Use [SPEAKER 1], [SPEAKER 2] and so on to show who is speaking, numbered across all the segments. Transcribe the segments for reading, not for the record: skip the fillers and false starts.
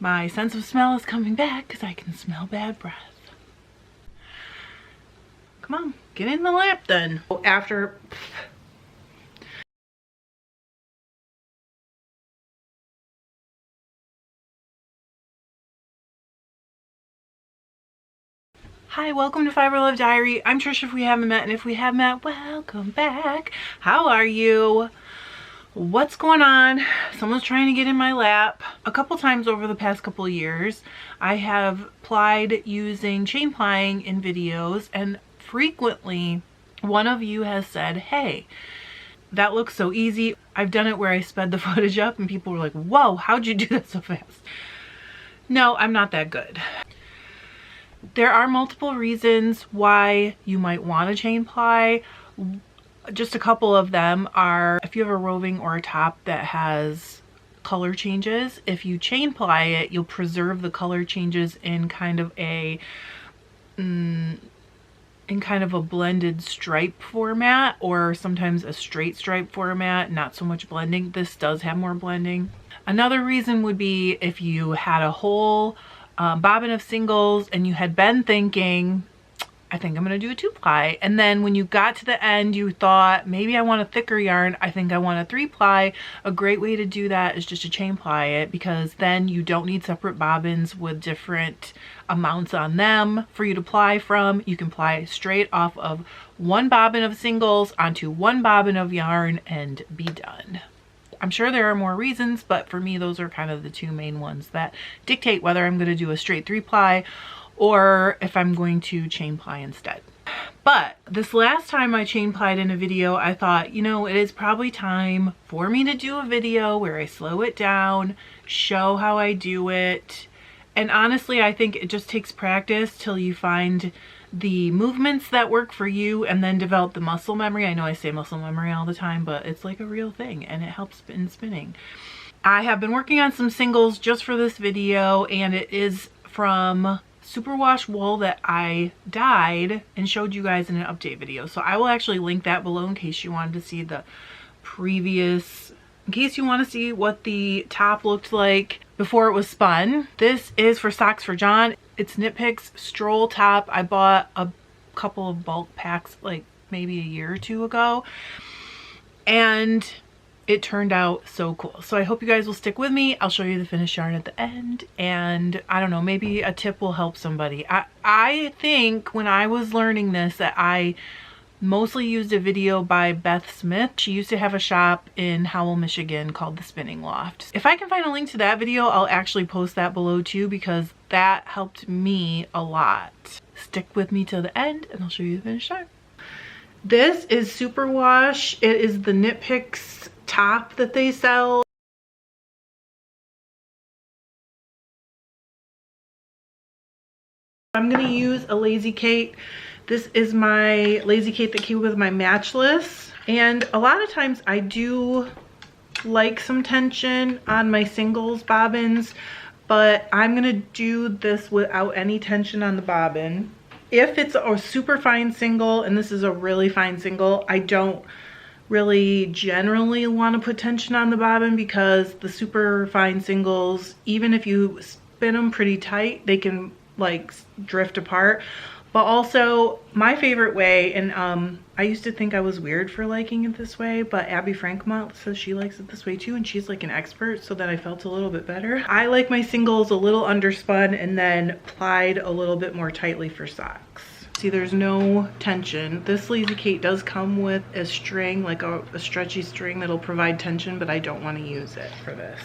[SPEAKER 1] My sense of smell is coming back because I can smell bad breath. Come on, get in the lap then. After Hi, welcome to FiberLoveDiary. I'm Trish if we haven't met, and if we have met, welcome back. How are you? What's going on? Someone's trying to get in my lap. A couple times over the past couple of years, I have plied using chain plying in videos, and frequently one of you has said, hey, that looks so easy. I've done it where I sped the footage up and people were like, whoa, how'd you do that so fast? No, I'm not that good. There are multiple reasons why you might want to chain ply. Just a couple of them are if you have a roving or a top that has color changes. If you chain ply it, you'll preserve the color changes in kind of a blended stripe format, or sometimes a straight stripe format, not so much blending. This does have more blending. Another reason would be if you had a whole bobbin of singles and you had been thinking, I think I'm gonna do a 2-ply, and then when you got to the end you thought, maybe I want a thicker yarn, I think I want a 3-ply. A great way to do that is just to chain ply it, because then you don't need separate bobbins with different amounts on them for you to ply from. You can ply straight off of one bobbin of singles onto one bobbin of yarn and be done. I'm sure there are more reasons, but for me those are kind of the two main ones that dictate whether I'm going to do a straight 3-ply or if I'm going to chain ply instead. But this last time I chain plied in a video, I thought, you know, it is probably time for me to do a video where I slow it down, show how I do it. And honestly, I think it just takes practice till you find the movements that work for you and then develop the muscle memory. I know I say muscle memory all the time, but it's like a real thing and it helps in spinning. I have been working on some singles just for this video, and it is from superwash wool that I dyed and showed you guys in an update video. So I will actually link that below in case you wanted to see the previous, in case you want to see what the top looked like before it was spun. This is for Socks for John. It's Knit Picks Stroll Top. I bought a couple of bulk packs like maybe a year or two ago, and it turned out so cool. So I hope you guys will stick with me. I'll show you the finished yarn at the end, and I don't know, maybe a tip will help somebody. I think when I was learning this that I mostly used a video by Beth Smith. She used to have a shop in Howell, Michigan called The Spinning Loft. If I can find a link to that video, I'll actually post that below too, because that helped me a lot. Stick with me till the end and I'll show you the finished yarn. This is superwash. It is the Knit Picks top that they sell. I'm gonna use a Lazy Kate. This is my Lazy Kate that came with my matchless. And a lot of times I do like some tension on my singles bobbins, but I'm gonna do this without any tension on the bobbin. If it's a super fine single, and this is a really fine single, I don't really generally want to put tension on the bobbin, because the super fine singles, even if you spin them pretty tight, they can like drift apart. But also my favorite way, and I used to think I was weird for liking it this way, but Abby Frankmont says she likes it this way too, and she's like an expert, so that I felt a little bit better. I like my singles a little underspun and then plied a little bit more tightly for socks. See, there's no tension. This Lazy Kate does come with a string, like a stretchy string that'll provide tension, but I don't want to use it for this.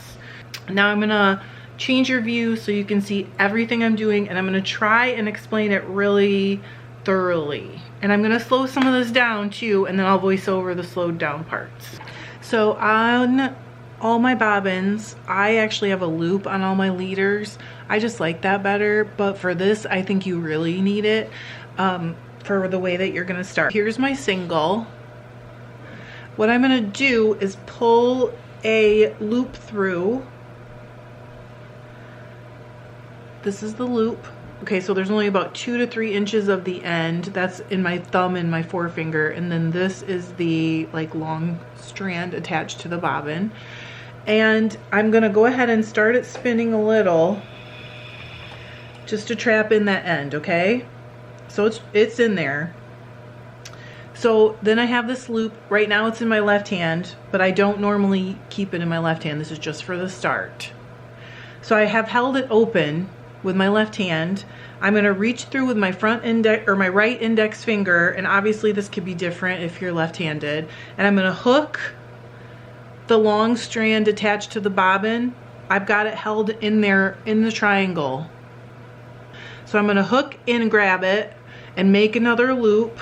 [SPEAKER 1] Now I'm gonna change your view so you can see everything I'm doing, and I'm going to try and explain it really thoroughly. And I'm going to slow some of this down too, and then I'll voice over the slowed down parts. So on all my bobbins, I actually have a loop on all my leaders. I just like that better, but for this I think you really need it for the way that you're going to start. Here's my single. What I'm going to do is pull a loop through. This is the loop. Okay, so there's only about 2 to 3 inches of the end. That's in my thumb and my forefinger. And then this is the like long strand attached to the bobbin. And I'm gonna go ahead and start it spinning a little just to trap in that end, okay? So it's in there. So then I have this loop. Right now it's in my left hand, but I don't normally keep it in my left hand. This is just for the start. So I have held it open with my left hand. I'm gonna reach through with my front index or my right index finger, and obviously this could be different if you're left-handed. And I'm gonna hook the long strand attached to the bobbin. I've got it held in there in the triangle. So I'm gonna hook in and grab it and make another loop.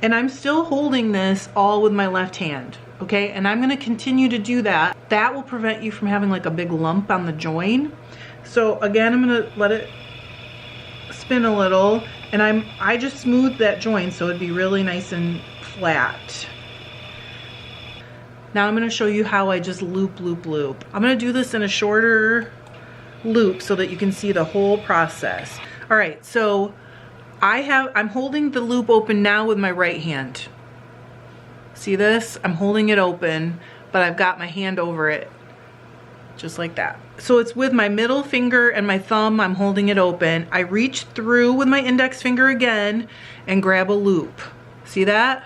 [SPEAKER 1] And I'm still holding this all with my left hand, okay? And I'm gonna continue to do that. That will prevent you from having like a big lump on the join. So again, I'm gonna let it spin a little, and I just smoothed that join so it'd be really nice and flat. Now I'm gonna show you how I just loop, loop, loop. I'm gonna do this in a shorter loop so that you can see the whole process. All right, so I'm holding the loop open now with my right hand. See this? I'm holding it open, but I've got my hand over it, just like that. So it's with my middle finger and my thumb, I'm holding it open. I reach through with my index finger again and grab a loop. See that?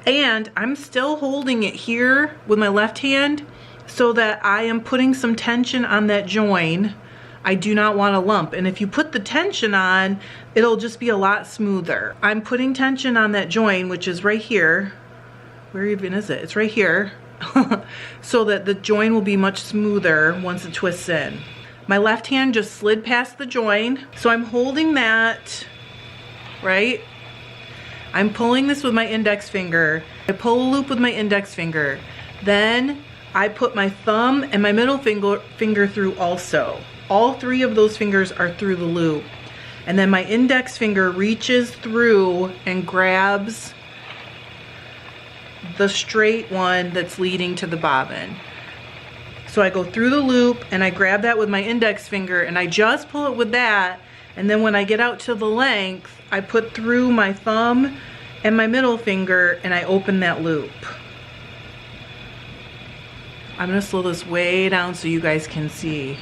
[SPEAKER 1] And I'm still holding it here with my left hand so that I am putting some tension on that join. I do not want a lump. And if you put the tension on, it'll just be a lot smoother. I'm putting tension on that join, which is right here. Where even is it? It's right here. So that the join will be much smoother once it twists in. My left hand just slid past the join. So I'm holding that, right? I'm pulling this with my index finger. I pull a loop with my index finger. Then I put my thumb and my middle finger through also. All three of those fingers are through the loop. And then my index finger reaches through and grabs the straight one that's leading to the bobbin. So I go through the loop and I grab that with my index finger and I just pull it with that. And then when I get out to the length, I put through my thumb and my middle finger and I open that loop. I'm gonna slow this way down so you guys can see.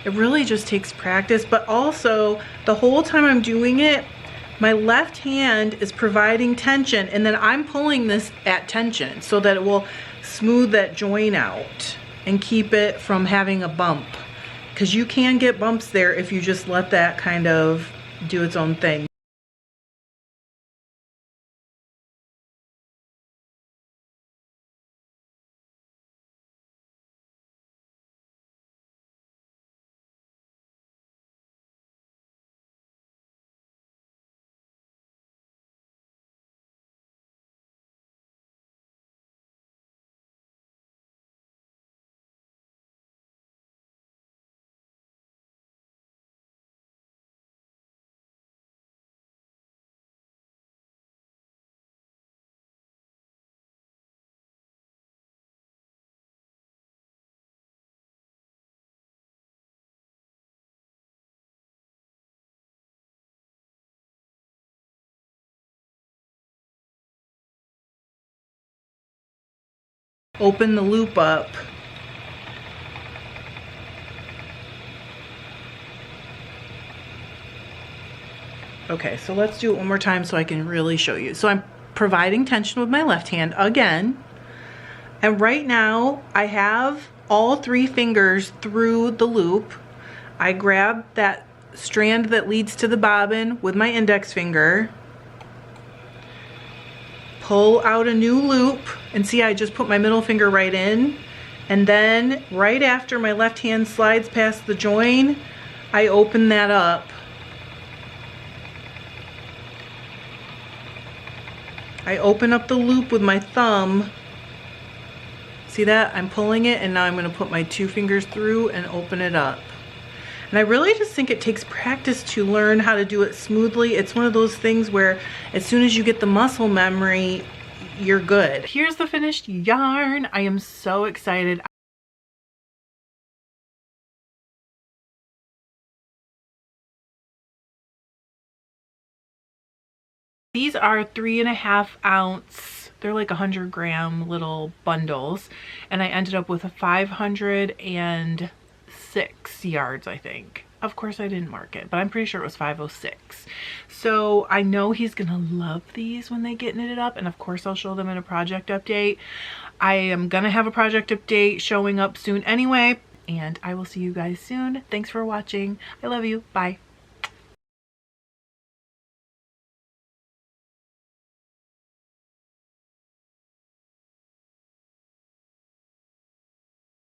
[SPEAKER 1] It really just takes practice, but also the whole time I'm doing it, my left hand is providing tension and then I'm pulling this at tension so that it will smooth that join out and keep it from having a bump. Because you can get bumps there if you just let that kind of do its own thing. Open the loop up. Okay, so let's do it one more time so I can really show you. So I'm providing tension with my left hand again. And right now I have all three fingers through the loop. I grab that strand that leads to the bobbin with my index finger. Pull out a new loop and see I just put my middle finger right in, and then right after my left hand slides past the join, I open that up. I open up the loop with my thumb. See that? I'm pulling it and now I'm going to put my two fingers through and open it up. And I really just think it takes practice to learn how to do it smoothly. It's one of those things where as soon as you get the muscle memory, you're good. Here's the finished yarn. I am so excited. These are 3.5 ounce They're like 100-gram little bundles, and I ended up with a 506 yards, I think. Of course I didn't mark it, but I'm pretty sure it was 506. So I know he's gonna love these when they get knitted up, and of course I'll show them in a project update. I am gonna have a project update showing up soon anyway, and I will see you guys soon. Thanks for watching. I love you. Bye.